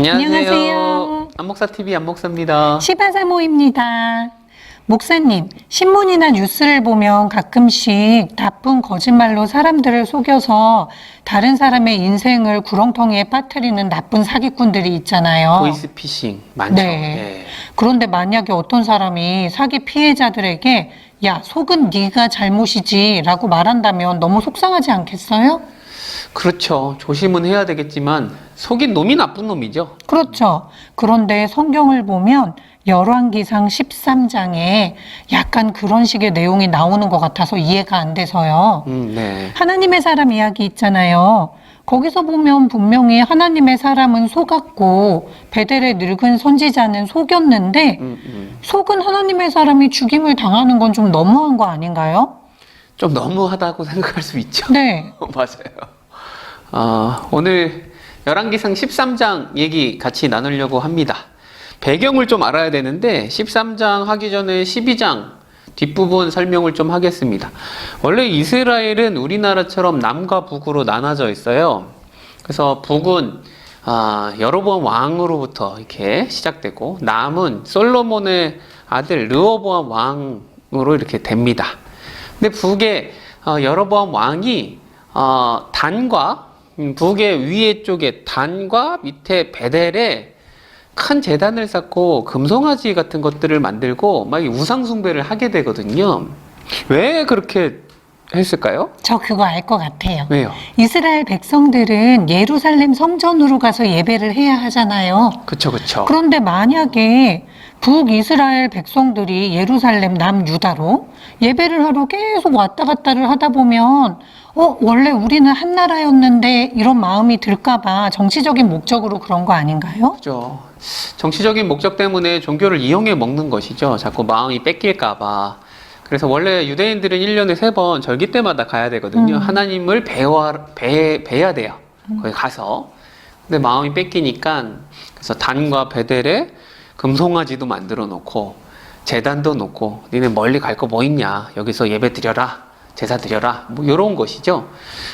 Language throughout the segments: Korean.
안녕하세요. 안목사TV 안목사입니다. 시바사모입니다. 목사님, 신문이나 뉴스를 보면 가끔씩 나쁜 거짓말로 사람들을 속여서 다른 사람의 인생을 구렁텅이에 빠뜨리는 나쁜 사기꾼들이 있잖아요. 보이스피싱 많죠. 네. 네. 그런데 만약에 어떤 사람이 사기 피해자들에게 야, 속은 네가 잘못이지 라고 말한다면 너무 속상하지 않겠어요? 그렇죠. 조심은 해야 되겠지만 속인 놈이 나쁜 놈이죠. 그렇죠. 그런데 성경을 보면 열왕기상 13장에 약간 그런 식의 내용이 나오는 것 같아서 이해가 안 돼서요. 네. 하나님의 사람 이야기 있잖아요. 거기서 보면 분명히 하나님의 사람은 속았고 베델의 늙은 선지자는 속였는데 속은 하나님의 사람이 죽임을 당하는 건 좀 너무한 거 아닌가요? 좀 너무하다고 생각할 수 있죠. 네. 맞아요. 오늘 열왕기상 13장 얘기 같이 나누려고 합니다. 배경을 좀 알아야 되는데 13장 하기 전에 12장 뒷부분 설명을 좀 하겠습니다. 원래 이스라엘은 우리나라처럼 남과 북으로 나눠져 있어요. 그래서 북은 여로보암 왕으로부터 이렇게 시작되고 남은 솔로몬의 아들 르호보암 왕으로 이렇게 됩니다. 근데 북에 여로보암 왕이 단과 북의 위에 쪽에 단과 밑에 베델에 큰 제단을 쌓고 금송아지 같은 것들을 만들고 막 우상 숭배를 하게 되거든요. 왜 그렇게 했을까요? 저 그거 알 것 같아요. 왜요? 이스라엘 백성들은 예루살렘 성전으로 가서 예배를 해야 하잖아요. 그쵸. 그런데 만약에 북이스라엘 백성들이 예루살렘 남유다로 예배를 하러 계속 왔다 갔다를 하다 보면 원래 우리는 한 나라였는데 이런 마음이 들까봐 정치적인 목적으로 그런 거 아닌가요? 그죠. 정치적인 목적 때문에 종교를 이용해 먹는 것이죠. 자꾸 마음이 뺏길까봐. 그래서 원래 유대인들은 1년에 3번 절기 때마다 가야 되거든요. 하나님을 뵈야 돼요. 거기 가서. 근데 마음이 뺏기니까 그래서 단과 베델에 금송아지도 만들어 놓고 제단도 놓고 니네 멀리 갈 거 뭐 있냐. 여기서 예배 드려라. 제사 드려라. 뭐 이런 것이죠.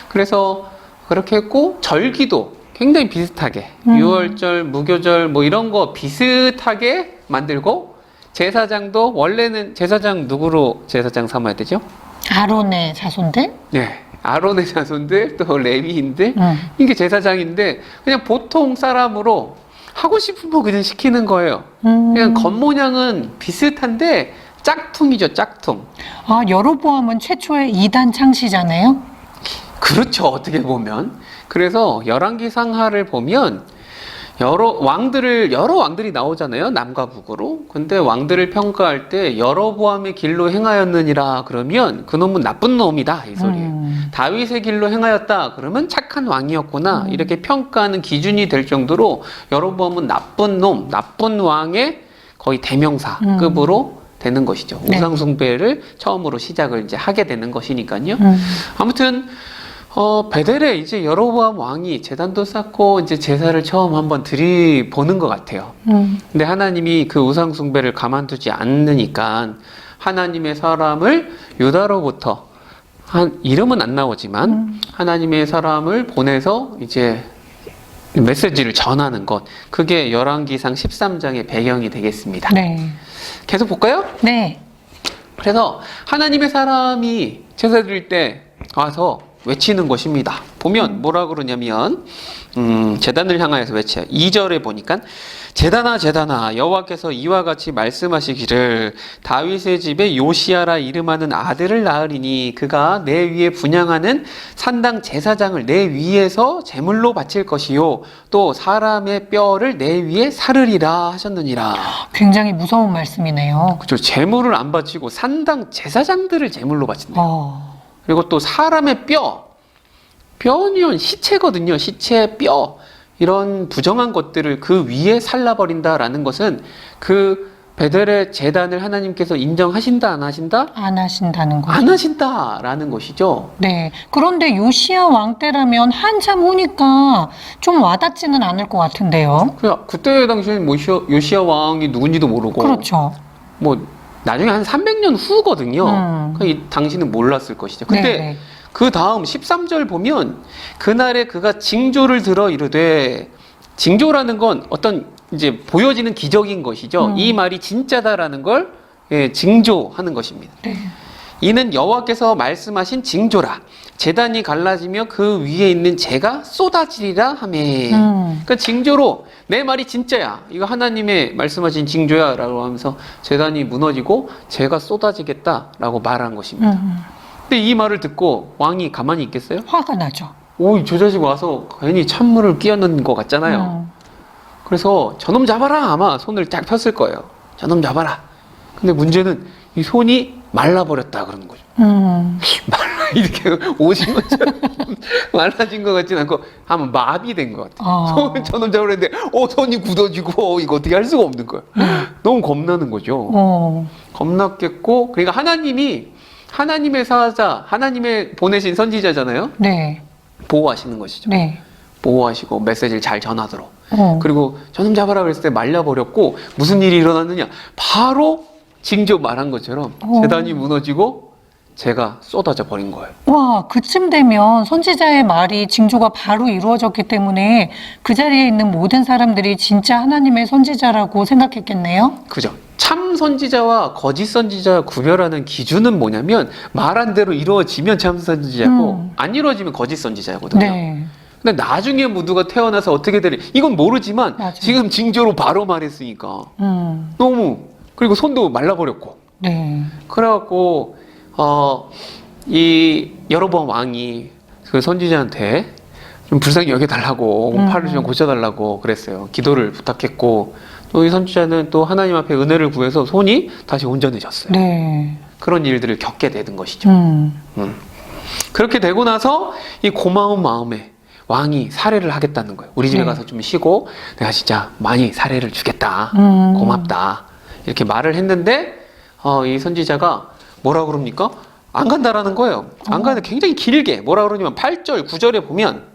그래서 그렇게 했고 절기도 굉장히 비슷하게 유월절, 무교절 뭐 이런 거 비슷하게 만들고 제사장도 원래는 제사장 누구로 제사장 삼아야 되죠? 아론의 자손들? 네. 아론의 자손들 또 레위인들 이게 제사장인데 그냥 보통 사람으로 하고 싶은 거 그냥 시키는 거예요. 그냥 겉모양은 비슷한데 짝퉁이죠, 짝퉁. 여로보암은 최초의 이단 창시잖아요. 그렇죠, 어떻게 보면. 그래서 열왕기상하를 보면 여러 왕들이 나오잖아요, 남과 북으로. 근데 왕들을 평가할 때 여로보암의 길로 행하였느니라 그러면 그놈은 나쁜 놈이다 이 소리예요. 다윗의 길로 행하였다 그러면 착한 왕이었구나 이렇게 평가하는 기준이 될 정도로 여로보암은 나쁜 놈, 나쁜 왕의 거의 대명사급으로 되는 것이죠. 네. 우상 숭배를 처음으로 시작을 이제 하게 되는 것이니까요. 아무튼 베델에 이제 여로보암 왕이 제단도 쌓고 이제 제사를 처음 한번 드리보는 것 같아요. 근데 하나님이 그 우상 숭배를 가만두지 않으니까 하나님의 사람을 유다로부터 이름은 안 나오지만 하나님의 사람을 보내서 이제 메시지를 전하는 것. 그게 열왕기상 13장의 배경이 되겠습니다. 네. 계속 볼까요? 네. 그래서 하나님의 사람이 제사 드릴 때 와서 외치는 것입니다. 보면 뭐라 그러냐면 제단을 향하여서 외쳐요. 2절에 보니까 제단아 여호와께서 이와 같이 말씀하시기를 다윗의 집에 요시야라 이름하는 아들을 낳으리니 그가 내 위에 분향하는 산당 제사장을 내 위에서 제물로 바칠 것이요 또 사람의 뼈를 내 위에 사르리라 하셨느니라. 굉장히 무서운 말씀이네요. 그렇죠. 제물을 안 바치고 산당 제사장들을 제물로 바친대요. 그리고 또 사람의 뼈는 시체거든요. 시체, 뼈 이런 부정한 것들을 그 위에 살라버린다라는 것은 그 베델의 제단을 하나님께서 인정하신다 안 하신다? 안 하신다는 거죠. 안 하신다라는 것이죠. 네. 그런데 요시야 왕 때라면 한참 후니까 좀 와닿지는 않을 것 같은데요. 그때 당시에는 뭐 요시야 왕이 누군지도 모르고 그렇죠. 뭐 나중에 한 300년 후거든요. 이 당시는 몰랐을 것이죠. 근데 네네. 그 다음 13절 보면 그날에 그가 징조를 들어 이르되 징조라는 건 어떤 이제 보여지는 기적인 것이죠. 이 말이 진짜다라는 걸 징조하는 것입니다. 네. 이는 여호와께서 말씀하신 징조라. 제단이 갈라지며 그 위에 있는 재가 쏟아지리라 하매. 그러니까 징조로 내 말이 진짜야. 이거 하나님의 말씀하신 징조야라고 하면서 제단이 무너지고 재가 쏟아지겠다라고 말한 것입니다. 근데 이 말을 듣고 왕이 가만히 있겠어요? 화가 나죠. 오, 저 자식 와서 괜히 찬물을 끼얹는 것 같잖아요. 그래서 저놈 잡아라 아마 손을 딱 폈을 거예요. 저놈 잡아라. 근데 문제는 이 손이 말라버렸다 그러는 거죠. 말라 이렇게 오징어처럼 말라진 것 같진 않고 하면 마비된 것 같아요. 저놈 잡으려는데 손이 굳어지고 이거 어떻게 할 수가 없는 거예요. 너무 겁나는 거죠. 겁났겠고 그러니까 하나님이 하나님의 사자, 하나님의 보내신 선지자잖아요. 네. 보호하시는 것이죠. 네. 보호하시고 메시지를 잘 전하도록. 그리고 저놈 잡아라 그랬을 때 말려버렸고 무슨 일이 일어났느냐. 바로 징조 말한 것처럼 제단이 무너지고 재가 쏟아져 버린 거예요. 와, 그쯤 되면 선지자의 말이 징조가 바로 이루어졌기 때문에 그 자리에 있는 모든 사람들이 진짜 하나님의 선지자라고 생각했겠네요. 그죠. 참 선지자와 거짓 선지자 구별하는 기준은 뭐냐면 말한 대로 이루어지면 참 선지자고 안 이루어지면 거짓 선지자거든요. 네. 근데 나중에 무두가 태어나서 어떻게 되리 이건 모르지만 맞아요. 지금 징조로 바로 말했으니까 너무 그리고 손도 말라버렸고 네. 그래갖고 이 여로보암 왕이 그 선지자한테 좀 불쌍히 여겨달라고 팔을 좀 고쳐달라고 그랬어요. 기도를 부탁했고 또 이 선지자는 또 하나님 앞에 은혜를 구해서 손이 다시 온전해졌어요. 네. 그런 일들을 겪게 되는 것이죠. 그렇게 되고 나서 이 고마운 마음에 왕이 살해를 하겠다는 거예요. 우리 집에 네. 가서 좀 쉬고 내가 진짜 많이 살해를 주겠다. 고맙다. 이렇게 말을 했는데 이 선지자가 뭐라 그럽니까? 안 간다라는 거예요. 안 가는데 굉장히 길게 뭐라 그러냐면 8절, 9절에 보면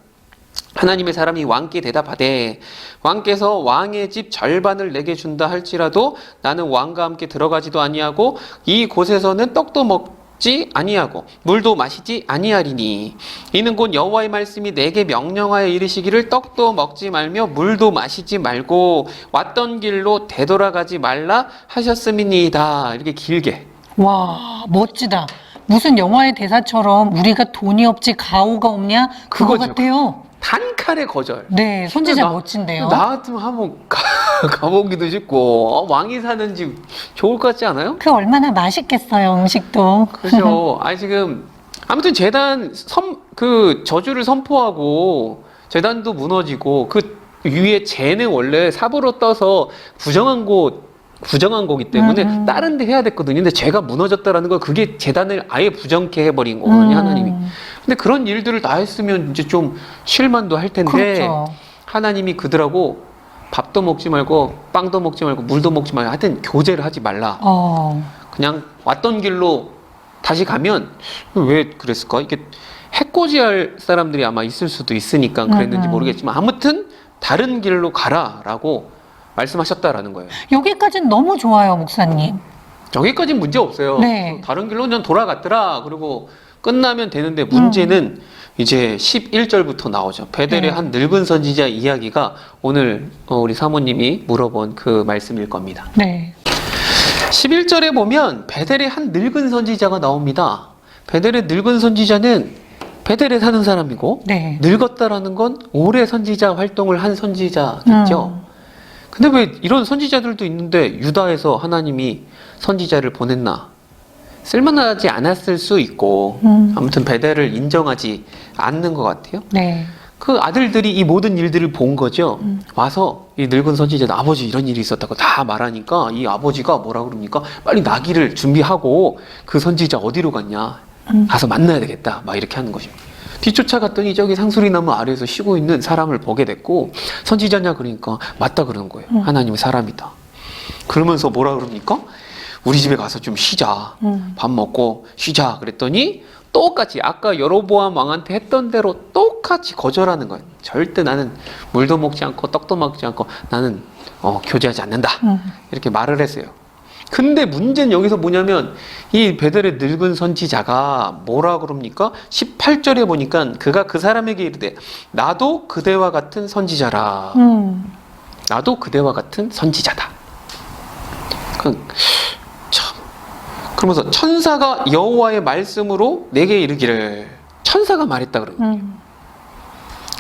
하나님의 사람이 왕께 대답하되 왕께서 왕의 집 절반을 내게 준다 할지라도 나는 왕과 함께 들어가지도 아니하고 이 곳에서는 떡도 먹지 아니하고 물도 마시지 아니하리니 이는 곧 여호와의 말씀이 내게 명령하여 이르시기를 떡도 먹지 말며 물도 마시지 말고 왔던 길로 되돌아가지 말라 하셨음이니이다. 이렇게 길게. 와, 멋지다. 무슨 영화의 대사처럼 우리가 돈이 없지 가오가 없냐? 그거 그거죠. 같아요. 단칼에 거절. 네, 선지자 나- 멋진데요. 나 같으면 한번 가보기도 싶고 왕이 사는 집 좋을 것 같지 않아요? 그 얼마나 맛있겠어요, 음식도. 그죠. 아니 지금 아무튼 재단 그 저주를 선포하고 재단도 무너지고 그 위에 재는 원래 삽으로 떠서 부정한 거기 때문에 다른 데 해야 됐거든요. 근데 죄가 무너졌다라는 거 그게 재단을 아예 부정케 해버린 거거든요, 하나님이. 근데 그런 일들을 다 했으면 이제 좀 실만도 할 텐데 그렇죠. 하나님이 그들하고 밥도 먹지 말고 빵도 먹지 말고 물도 먹지 말고 하여튼 교제를 하지 말라. 그냥 왔던 길로 다시 가면 왜 그랬을까? 이게 해코지할 사람들이 아마 있을 수도 있으니까 그랬는지 모르겠지만 아무튼 다른 길로 가라라고 말씀하셨다라는 거예요. 여기까지는 너무 좋아요, 목사님. 여기까지는 문제 없어요. 네. 다른 길로 그냥 돌아갔더라. 그리고 끝나면 되는데 문제는 이제 11절부터 나오죠. 베델의 네. 한 늙은 선지자 이야기가 오늘 우리 사모님이 물어본 그 말씀일 겁니다. 네. 11절에 보면 베델의 한 늙은 선지자가 나옵니다. 베델의 늙은 선지자는 베델에 사는 사람이고 네. 늙었다라는 건 오래 선지자 활동을 한 선지자겠죠. 근데 왜 이런 선지자들도 있는데 유다에서 하나님이 선지자를 보냈나? 쓸만하지 않았을 수 있고 아무튼 베델을 인정하지 않는 것 같아요. 네. 그 아들들이 이 모든 일들을 본 거죠. 와서 이 늙은 선지자는 아버지 이런 일이 있었다고 다 말하니까 이 아버지가 뭐라 그럽니까? 빨리 나기를 준비하고 그 선지자 어디로 갔냐? 가서 만나야 되겠다. 막 이렇게 하는 것입니다. 뒤쫓아갔더니 저기 상수리나무 아래에서 쉬고 있는 사람을 보게 됐고 선지자냐 그러니까 맞다 그러는 거예요. 하나님의 사람이다. 그러면서 뭐라 그럽니까? 우리 집에 가서 좀 쉬자. 밥 먹고 쉬자. 그랬더니 똑같이 아까 여로보암 왕한테 했던 대로 똑같이 거절하는 거예요. 절대 나는 물도 먹지 않고 떡도 먹지 않고 나는 교제하지 않는다. 이렇게 말을 했어요. 근데 문제는 여기서 뭐냐면 이 베델의 늙은 선지자가 뭐라 그럽니까? 18절에 보니까 그가 그 사람에게 이르되 나도 그대와 같은 선지자라. 나도 그대와 같은 선지자다. 참. 그러면서 천사가 여호와의 말씀으로 내게 이르기를, 천사가 말했다 그러거든요.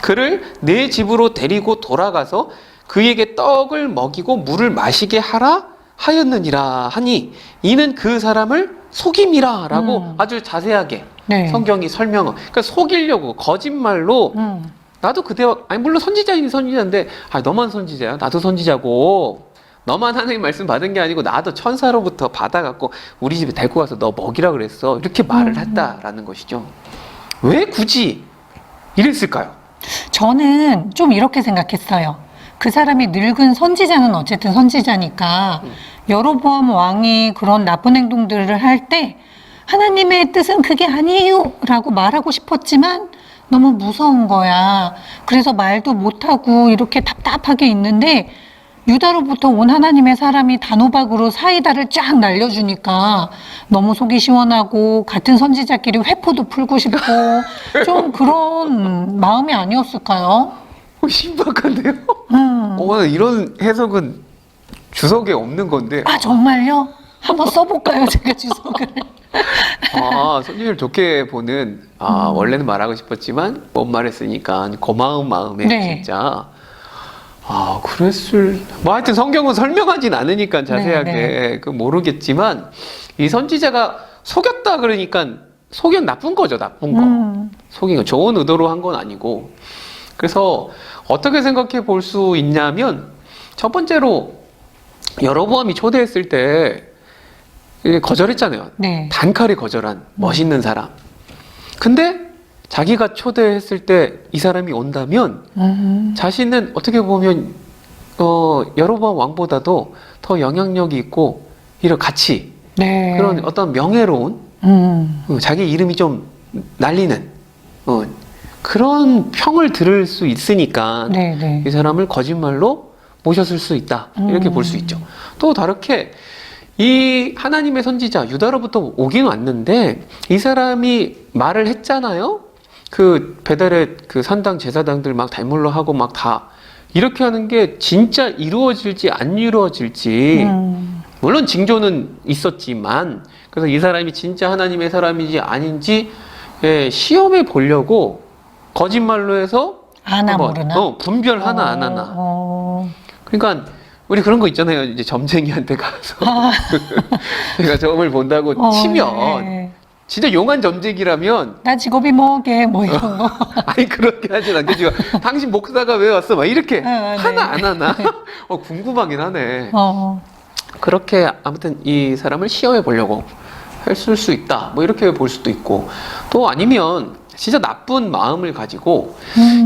그를 내 집으로 데리고 돌아가서 그에게 떡을 먹이고 물을 마시게 하라 하였느니라 하니 이는 그 사람을 속임이라 라고 아주 자세하게 네. 성경이 설명을, 그러니까 속이려고 거짓말로 나도 그대와, 아니 물론 선지자인 선지자인데 너만 선지자야, 나도 선지자고, 너만 하나님 말씀 받은 게 아니고 나도 천사로부터 받아갖고 우리 집에 데리고 가서 너 먹이라 그랬어, 이렇게 말을 했다라는 것이죠. 왜 굳이 이랬을까요? 저는 좀 이렇게 생각했어요. 그 사람이 늙은 선지자는 어쨌든 선지자니까 여로보암 왕이 그런 나쁜 행동들을 할 때 하나님의 뜻은 그게 아니에요 라고 말하고 싶었지만 너무 무서운 거야. 그래서 말도 못하고 이렇게 답답하게 있는데 유다로부터 온 하나님의 사람이 단호박으로 사이다를 쫙 날려주니까 너무 속이 시원하고 같은 선지자끼리 회포도 풀고 싶고 좀 그런 마음이 아니었을까요? 신박한데요? 이런 해석은 주석에 없는 건데. 아, 정말요? 한번 써볼까요? 제가 주석을. 선생님을 좋게 보는, 원래는 말하고 싶었지만 못 말했으니까 고마운 마음에 네. 진짜 그랬을, 뭐 하여튼 성경은 설명하진 않으니까 자세하게 네. 그 모르겠지만 이 선지자가 속였다 그러니까 속연 나쁜 거죠, 나쁜 거. 속인 거 좋은 의도로 한 건 아니고. 그래서 어떻게 생각해 볼 수 있냐면, 첫 번째로 여로보암이 초대했을 때 거절했잖아요. 네. 단칼에 거절한 멋있는 사람. 근데 자기가 초대했을 때 이 사람이 온다면 자신은 어떻게 보면 여로보암 왕보다도 더 영향력이 있고 이런 가치, 네. 그런 어떤 명예로운 자기 이름이 좀 날리는 그런 평을 들을 수 있으니까 네, 네. 이 사람을 거짓말로 모셨을 수 있다, 이렇게 볼 수 있죠. 또 다르게 이 하나님의 선지자 유다로부터 오긴 왔는데 이 사람이 말을 했잖아요. 그 베델의 그 산당 제사장들 막 달물로 하고 막 다 이렇게 하는 게 진짜 이루어질지 안 이루어질지, 물론 징조는 있었지만, 그래서 이 사람이 진짜 하나님의 사람인지 아닌지 시험해 보려고 거짓말로 해서 아나 모르나? 분별하나 안 하나. 그러니까 우리 그런 거 있잖아요. 이제 점쟁이한테 가서 제가 점을 본다고 치면 네. 진짜 용한 점쟁이라면 나 직업이 뭐게 뭐 이런 거. 아니 그렇게 하진 않겠지만 당신 목사가 왜 왔어? 막 이렇게 네. 하나 안 하나? 궁금하긴 하네. 그렇게 아무튼 이 사람을 시험해 보려고 했을 수 있다, 뭐 이렇게 볼 수도 있고, 또 아니면 진짜 나쁜 마음을 가지고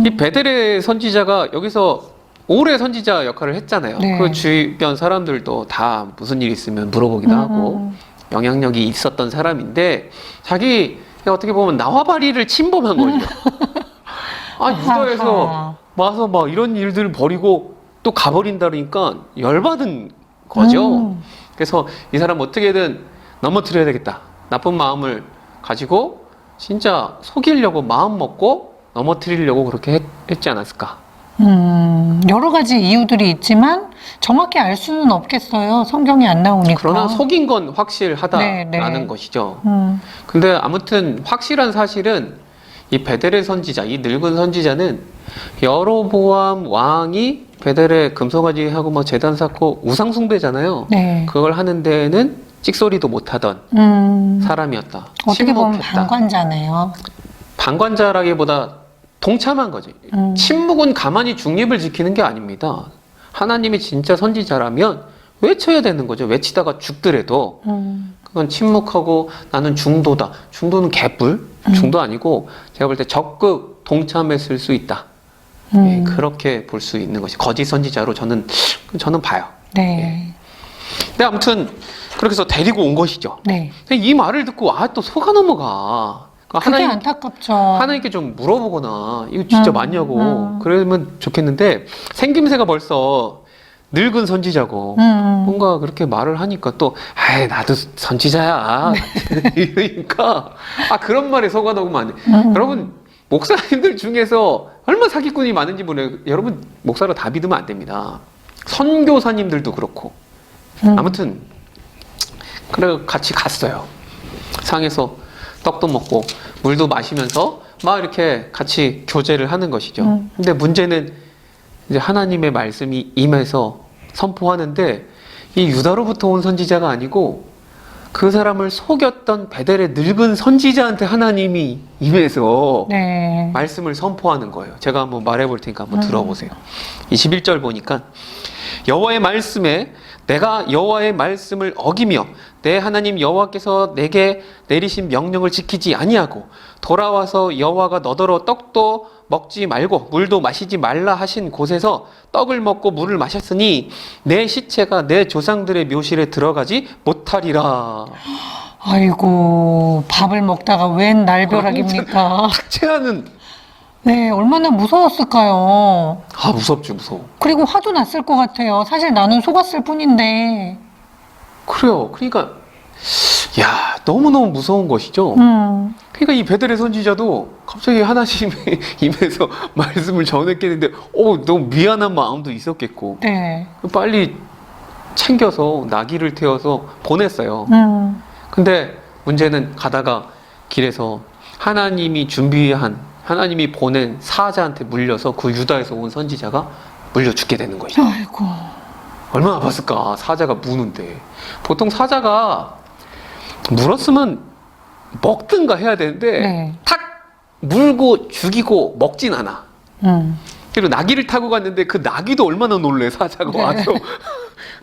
이 베델의 선지자가 여기서 오래 선지자 역할을 했잖아요. 네. 그 주변 사람들도 다 무슨 일 있으면 물어보기도 하고 영향력이 있었던 사람인데 자기 어떻게 보면 나와바리를 침범한 거죠. 유다에서 와서 막 이런 일들을 벌이고 또 가버린다니까 열받은 거죠. 그래서 이 사람 어떻게든 넘어뜨려야 되겠다, 나쁜 마음을 가지고 진짜 속이려고 마음 먹고 넘어뜨리려고 그렇게 했지 않았을까. 여러 가지 이유들이 있지만 정확히 알 수는 없겠어요. 성경이 안 나오니까. 그러나 속인 건 확실하다라는 네. 것이죠. 음. 근데 아무튼 확실한 사실은 이 베델의 선지자, 이 늙은 선지자는 여로보암 왕이 베델에 금송아지 하고 뭐 제단 쌓고 우상 숭배잖아요. 네. 그걸 하는 데에는 찍소리도 못하던 사람이었다. 어떻게 보면 침묵했다. 방관자네요. 방관자라기보다 동참한 거지. 침묵은 가만히 중립을 지키는 게 아닙니다. 하나님이 진짜 선지자라면 외쳐야 되는 거죠. 외치다가 죽더라도 그건 침묵하고 나는 중도다. 중도는 개뿔? 중도 아니고 제가 볼 때 적극 동참했을 수 있다. 그렇게 볼 수 있는 것이 거짓 선지자로 저는 봐요. 네. 근데 아무튼 그렇게 해서 데리고 온 것이죠. 네. 근데 이 말을 듣고 또 속아 넘어가. 그게 안타깝죠. 하나님께 좀 물어보거나 이거 진짜 맞냐고 그러면 좋겠는데 생김새가 벌써 늙은 선지자고 뭔가 그렇게 말을 하니까 또 아이 나도 선지자야 이러니까 그런 말에 속아 녹으면 안 돼. 여러분 목사님들 중에서 얼마나 사기꾼이 많은지 모르겠어요. 여러분 목사를 다 믿으면 안 됩니다. 선교사님들도 그렇고 아무튼 그래 같이 갔어요. 상에서 떡도 먹고 물도 마시면서 막 이렇게 같이 교제를 하는 것이죠. 근데 문제는 이제 하나님의 말씀이 임해서 선포하는데 이 유다로부터 온 선지자가 아니고 그 사람을 속였던 베델의 늙은 선지자한테 하나님이 임해서 네. 말씀을 선포하는 거예요. 제가 한번 말해볼 테니까 한번 들어보세요. 21절 보니까 여호와의 말씀에 내가 여호와의 말씀을 어기며 내 하나님 여호와께서 내게 내리신 명령을 지키지 아니하고 돌아와서 여호와가 너더러 떡도 먹지 말고 물도 마시지 말라 하신 곳에서 떡을 먹고 물을 마셨으니 내 시체가 내 조상들의 묘실에 들어가지 못하리라. 아이고, 밥을 먹다가 웬 날벼락입니까? 탁체하는 네, 얼마나 무서웠을까요? 무섭죠 무서워. 그리고 화도 났을 것 같아요. 사실 나는 속았을 뿐인데. 그래요. 그러니까 야 너무너무 무서운 것이죠. 그러니까 이 베델의 선지자도 갑자기 하나님의 임해서 말씀을 전했겠는데 너무 미안한 마음도 있었겠고 네. 빨리 챙겨서 나귀를 태워서 보냈어요. 근데 문제는 가다가 길에서 하나님이 보낸 사자한테 물려서 그 유다에서 온 선지자가 물려 죽게 되는 것이죠. 아이고. 얼마나 아팠을까. 사자가 무는데 보통 사자가 물었으면 먹든가 해야 되는데 네. 탁 물고 죽이고 먹진 않아. 그리고 나귀를 타고 갔는데 그 나귀도 얼마나 놀래 사자가 네. 와서.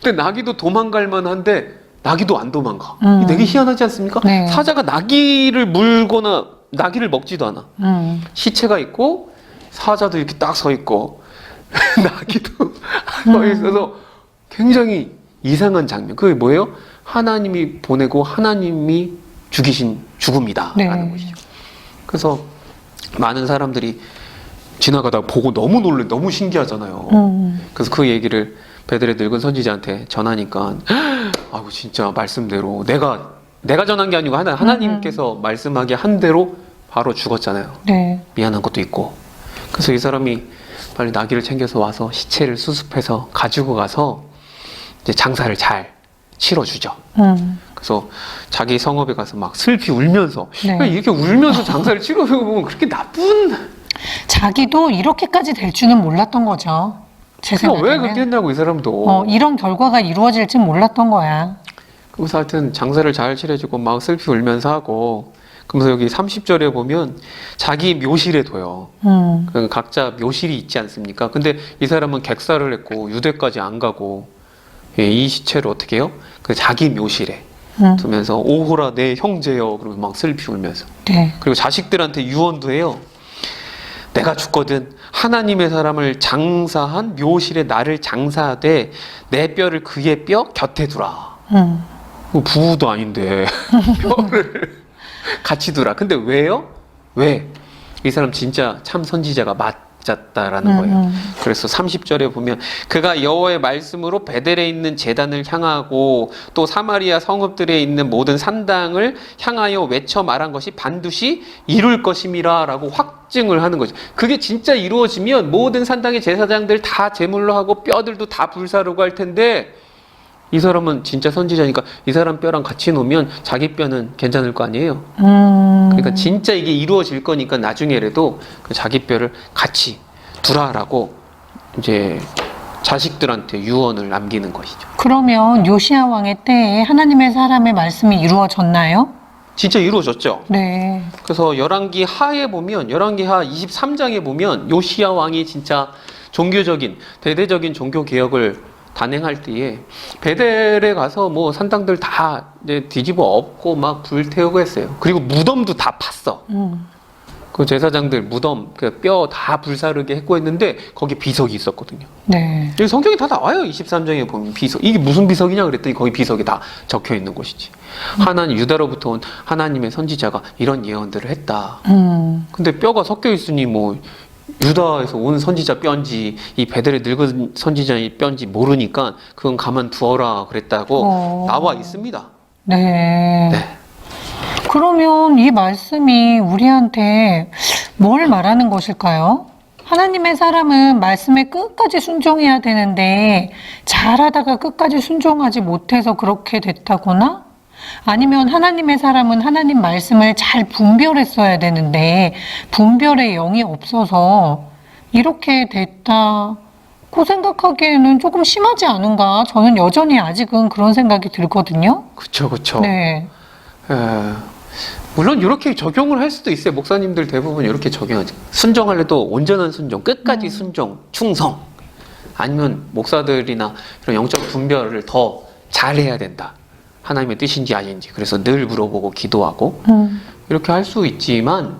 근데 나귀도 도망갈 만한데 나귀도 안 도망가. 이게 되게 희한하지 않습니까? 네. 사자가 나귀를 물거나 나귀를 먹지도 않아. 시체가 있고 사자도 이렇게 딱 서 있고 나귀도 서 있어서 굉장히 이상한 장면. 그게 뭐예요? 하나님이 보내고 하나님이 죽이신 죽음이다 라는 것이죠. 그래서 많은 사람들이 지나가다가 보고 너무 놀래, 너무 신기하잖아요. 그래서 그 얘기를 베델의 늙은 선지자한테 전하니까 아이고 진짜 말씀대로 내가 전한 게 아니고 하나님께서 말씀하게 한 대로 바로 죽었잖아요. 네. 미안한 것도 있고. 그래서 이 사람이 빨리 나귀를 챙겨서 와서 시체를 수습해서 가지고 가서 이제 장사를 잘 치러주죠. 그래서 자기 성읍에 가서 막 슬피 울면서 네. 이렇게 울면서 장사를 치러보면 그렇게 나쁜 자기도 이렇게까지 될 줄은 몰랐던 거죠. 제 왜 그렇게 생각에는. 했냐고 이 사람도. 이런 결과가 이루어질 줄 몰랐던 거야. 그래서 하여튼 장사를 잘 치러주고 막 슬피 울면서 하고 그러면서 여기 30절에 보면 자기 묘실에 둬요. 각자 묘실이 있지 않습니까? 근데 이 사람은 객사를 했고 유대까지 안 가고 이 시체를 어떻게 해요? 그 자기 묘실에 두면서 오호라 내 형제여 그러면서 막 슬피 울면서. 네. 그리고 자식들한테 유언도 해요. 내가 죽거든 하나님의 사람을 장사한 묘실에 나를 장사하되 내 뼈를 그의 뼈 곁에 두라. 부부도 아닌데 뼈를 같이 두라. 근데 왜요? 왜? 이 사람 진짜 참 선지자가 맞았다라는 거예요. 그래서 30절에 보면 그가 여호와의 말씀으로 베델에 있는 제단을 향하고 또 사마리아 성읍들에 있는 모든 산당을 향하여 외쳐 말한 것이 반드시 이룰 것임이라 라고 확증을 하는 거죠. 그게 진짜 이루어지면 모든 산당의 제사장들 다 제물로 하고 뼈들도 다 불사르고 할 텐데 이 사람은 진짜 선지자니까 이 사람 뼈랑 같이 놓으면 자기 뼈는 괜찮을 거 아니에요. 그러니까 진짜 이게 이루어질 거니까 나중에라도 그 자기 뼈를 같이 두라라고 이제 자식들한테 유언을 남기는 것이죠. 그러면 요시야 왕의 때에 하나님의 사람의 말씀이 이루어졌나요? 진짜 이루어졌죠. 네. 그래서 열왕기 하에 보면 열왕기 하 23장에 보면 요시야 왕이 진짜 종교적인 대대적인 종교 개혁을 단행할 때에 베델에 가서 뭐 산당들 다 이제 뒤집어 엎고 막 불태우고 했어요. 그리고 무덤도 다 팠어. 그 제사장들 무덤 그 뼈 다 불사르게 했고 했는데 거기 비석이 있었거든요. 네. 여기 성경에 다 나와요. 23장에 보면 비석. 이게 무슨 비석이냐 그랬더니 거기 비석이 다 적혀 있는 것이지. 하나님 유다로부터 온 하나님의 선지자가 이런 예언들을 했다. 근데 뼈가 섞여 있으니 뭐 유다에서 온 선지자 뼈인지 이 베델의 늙은 선지자의 뼈인지 모르니까 그건 가만두어라 그랬다고 나와 있습니다. 네. 네. 그러면 이 말씀이 우리한테 뭘 말하는 것일까요? 하나님의 사람은 말씀에 끝까지 순종해야 되는데 잘하다가 끝까지 순종하지 못해서 그렇게 됐다거나 아니면 하나님의 사람은 하나님 말씀을 잘 분별했어야 되는데 분별의 영이 없어서 이렇게 됐다고 생각하기에는 조금 심하지 않은가? 저는 여전히 아직은 그런 생각이 들거든요. 그쵸. 네. 물론 이렇게 적용을 할 수도 있어요. 목사님들 대부분 이렇게 적용하지. 순종하려도 온전한 순종, 끝까지 순종, 충성. 아니면 목사들이나 이런 영적 분별을 더 잘해야 된다. 하나님의 뜻인지 아닌지. 그래서 늘 물어보고 기도하고 이렇게 할 수 있지만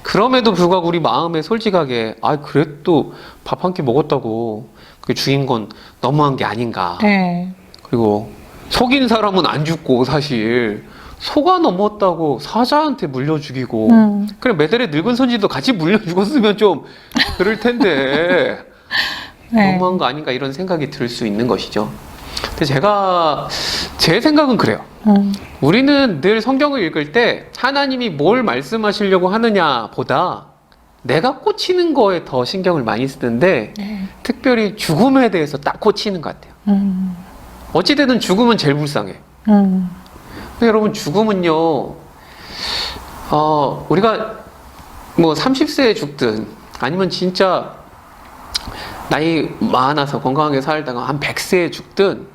그럼에도 불구하고 우리 마음에 솔직하게 그래도 밥 한 끼 먹었다고 그 죽인 건 너무한 게 아닌가. 네. 그리고 속인 사람은 안 죽고 사실 속아 넘었다고 사자한테 물려 죽이고 그래 메델의 늙은 선지도 같이 물려 죽었으면 좀 그럴 텐데 네. 너무한 거 아닌가 이런 생각이 들 수 있는 것이죠. 근데 제 생각은 그래요. 우리는 늘 성경을 읽을 때 하나님이 뭘 말씀하시려고 하느냐 보다 내가 꽂히는 거에 더 신경을 많이 쓰는데 네. 특별히 죽음에 대해서 딱 꽂히는 것 같아요. 어찌되든 죽음은 제일 불쌍해. 근데 여러분 죽음은요 우리가 뭐 30세에 죽든 아니면 진짜 나이 많아서 건강하게 살다가 한 100세에 죽든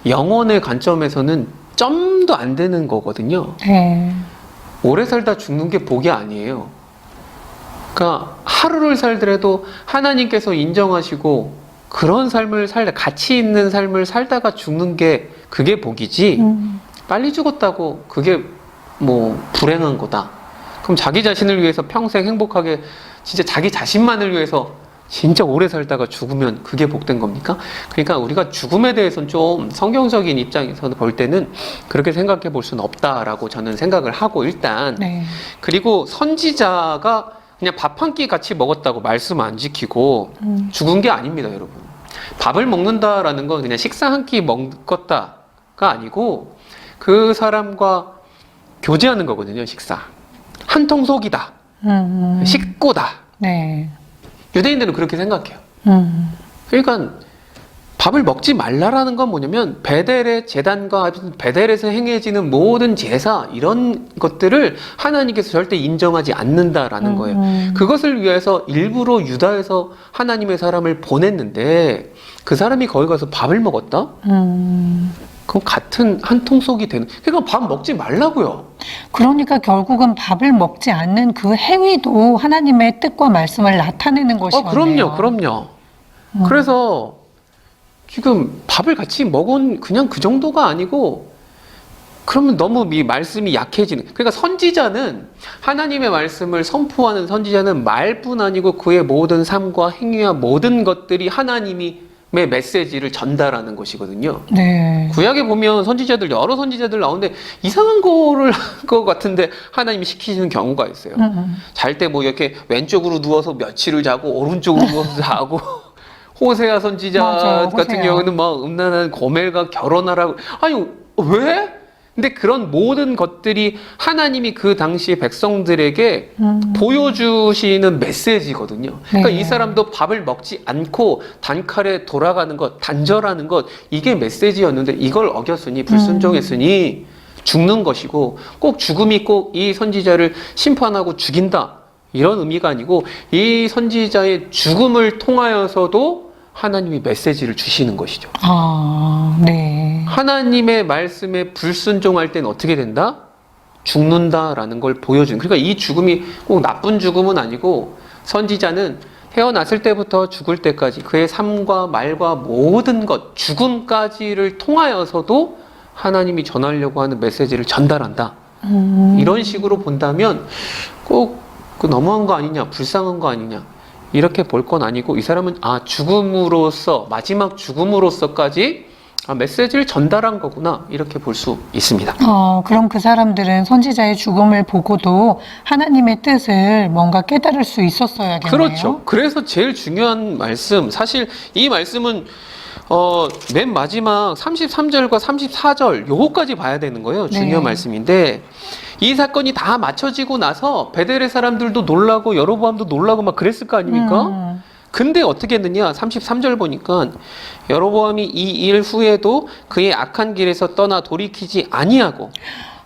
영혼의 관점에서는 점도 안 되는 거거든요. 네. 오래 살다 죽는 게 복이 아니에요. 그러니까 하루를 살더라도 하나님께서 인정하시고 그런 삶을 살다 가치 있는 삶을 살다가 죽는 게 그게 복이지 빨리 죽었다고 그게 뭐 불행한 거다. 그럼 자기 자신을 위해서 평생 행복하게 진짜 자기 자신만을 위해서 진짜 오래 살다가 죽으면 그게 복된 겁니까? 그러니까 우리가 죽음에 대해서는 좀 성경적인 입장에서 볼 때는 그렇게 생각해 볼 수는 없다라고 저는 생각을 하고 일단 네. 그리고 선지자가 그냥 밥 한 끼 같이 먹었다고 말씀 안 지키고 죽은 게 아닙니다, 여러분. 밥을 먹는다라는 건 그냥 식사 한 끼 먹었다가 아니고 그 사람과 교제하는 거거든요, 식사. 한 통속이다. 식구다. 네. 유대인들은 그렇게 생각해요. 그러니까 밥을 먹지 말라라는 건 뭐냐면 베델의 제단과 베델에서 행해지는 모든 제사 이런 것들을 하나님께서 절대 인정하지 않는다라는 거예요. 그것을 위해서 일부러 유다에서 하나님의 사람을 보냈는데 그 사람이 거기 가서 밥을 먹었다? 그럼 같은 한 통속이 되는. 그러니까 밥 먹지 말라고요. 그러니까 결국은 밥을 먹지 않는 그 행위도 하나님의 뜻과 말씀을 나타내는 것이었네요. 그럼요. 그래서 지금 밥을 같이 먹은 그냥 그 정도가 아니고 그러면 너무 이 말씀이 약해지는. 그러니까 선지자는 하나님의 말씀을 선포하는 선지자는 말뿐 아니고 그의 모든 삶과 행위와 모든 것들이 하나님의 메시지를 전달하는 것이거든요. 네. 구약에 보면 선지자들 여러 선지자들 나오는데 이상한 거를 할 것 같은데 하나님이 시키시는 경우가 있어요. 잘 때 뭐 이렇게 왼쪽으로 누워서 며칠을 자고 오른쪽으로 누워서 자고 호세아 선지자 맞아요, 같은 호세아. 경우는 막 음란한 고멜과 결혼하라고. 아니 왜? 근데 그런 모든 것들이 하나님이 그 당시에 백성들에게 보여주시는 메시지거든요. 그러니까 네. 이 사람도 밥을 먹지 않고 단칼에 돌아가는 것, 단절하는 것, 이게 메시지였는데 이걸 어겼으니 불순종했으니 죽는 것이고 꼭 죽음이 꼭 이 선지자를 심판하고 죽인다. 이런 의미가 아니고 이 선지자의 죽음을 통하여서도 하나님이 메시지를 주시는 것이죠. 아, 네. 하나님의 말씀에 불순종할 땐 어떻게 된다? 죽는다라는 걸 보여주는. 그러니까 이 죽음이 꼭 나쁜 죽음은 아니고 선지자는 태어났을 때부터 죽을 때까지 그의 삶과 말과 모든 것, 죽음까지를 통하여서도 하나님이 전하려고 하는 메시지를 전달한다. 이런 식으로 본다면 꼭 그 너무한 거 아니냐, 불쌍한 거 아니냐 이렇게 볼 건 아니고 이 사람은 죽음으로써 마지막 죽음으로써까지 메시지를 전달한 거구나 이렇게 볼 수 있습니다. 그럼 그 사람들은 선지자의 죽음을 보고도 하나님의 뜻을 뭔가 깨달을 수 있었어야겠네요. 그렇죠. 그래서 제일 중요한 말씀, 사실 이 말씀은 맨 마지막 33절과 34절 요거까지 봐야 되는 거예요. 중요한 네. 말씀인데 이 사건이 다 맞춰지고 나서 베델의 사람들도 놀라고 여로보암도 놀라고 막 그랬을 거 아닙니까? 근데 어떻게 했느냐? 33절 보니까 여로보암이 이 일 후에도 그의 악한 길에서 떠나 돌이키지 아니하고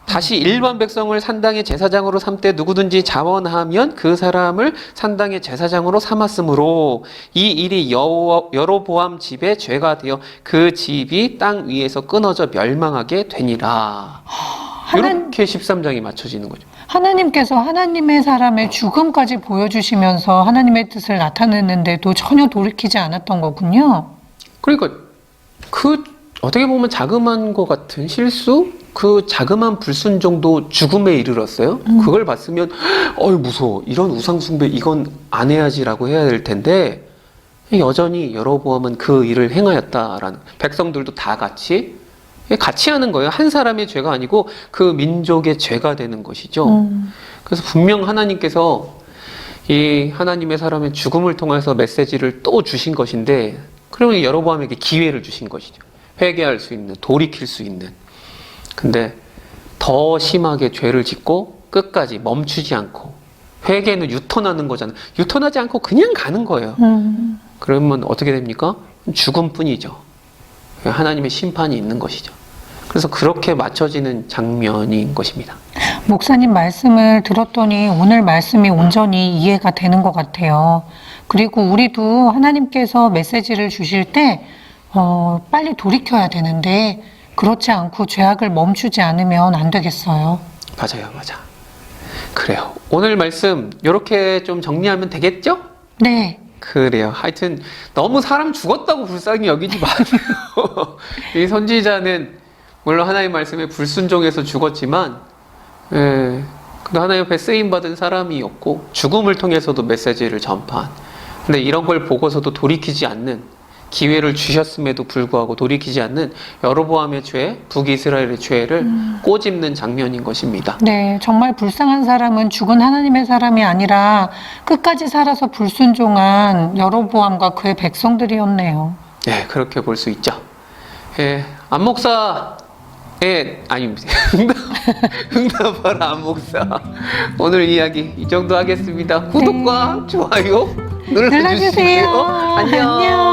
다시 일반 백성을 산당의 제사장으로 삼되 누구든지 자원하면 그 사람을 산당의 제사장으로 삼았으므로 이 일이 여로보암 집의 죄가 되어 그 집이 땅 위에서 끊어져 멸망하게 되니라. 이렇게 13장이 맞춰지는 거죠. 하나님께서 하나님의 사람의 죽음까지 보여주시면서 하나님의 뜻을 나타냈는데도 전혀 돌이키지 않았던 거군요. 그러니까 그 어떻게 보면 자그마한 것 같은 실수, 그 자그마한 불순종도 죽음에 이르렀어요. 그걸 봤으면 무서워, 이런 우상숭배 이건 안 해야지라고 해야 될 텐데 여전히 여로보암은 그 일을 행하였다라는, 백성들도 다 같이 하는 거예요. 한 사람의 죄가 아니고 그 민족의 죄가 되는 것이죠. 그래서 분명 하나님께서 이 하나님의 사람의 죽음을 통해서 메시지를 또 주신 것인데, 그러면 여로보암에게 기회를 주신 것이죠. 회개할 수 있는, 돌이킬 수 있는. 근데 더 심하게 죄를 짓고 끝까지 멈추지 않고, 회개는 유턴하는 거잖아요. 유턴하지 않고 그냥 가는 거예요. 그러면 어떻게 됩니까? 죽음뿐이죠. 하나님의 심판이 있는 것이죠. 그래서 그렇게 맞춰지는 장면인 것입니다. 목사님 말씀을 들었더니 오늘 말씀이 온전히 이해가 되는 것 같아요. 그리고 우리도 하나님께서 메시지를 주실 때 빨리 돌이켜야 되는데 그렇지 않고 죄악을 멈추지 않으면 안 되겠어요. 맞아요, 맞아. 그래요. 오늘 말씀 이렇게 좀 정리하면 되겠죠? 네. 그래요. 하여튼 너무 사람 죽었다고 불쌍히 여기지 마세요. 이 선지자는 물론 하나님의 말씀에 불순종해서 죽었지만, 근데 하나님 앞에 쓰임받은 사람이었고 죽음을 통해서도 메시지를 전파한, 근데 이런 걸 보고서도 돌이키지 않는, 기회를 주셨음에도 불구하고 돌이키지 않는 여로보암의 죄, 북이스라엘의 죄를 꼬집는 장면인 것입니다. 네, 정말 불쌍한 사람은 죽은 하나님의 사람이 아니라 끝까지 살아서 불순종한 여로보암과 그의 백성들이었네요. 네, 그렇게 볼 수 있죠. 안 목사, 아닙니다. 응답하라 안 목사. 오늘 이야기 이 정도 하겠습니다. 구독과 좋아요 눌러주세요. 안녕.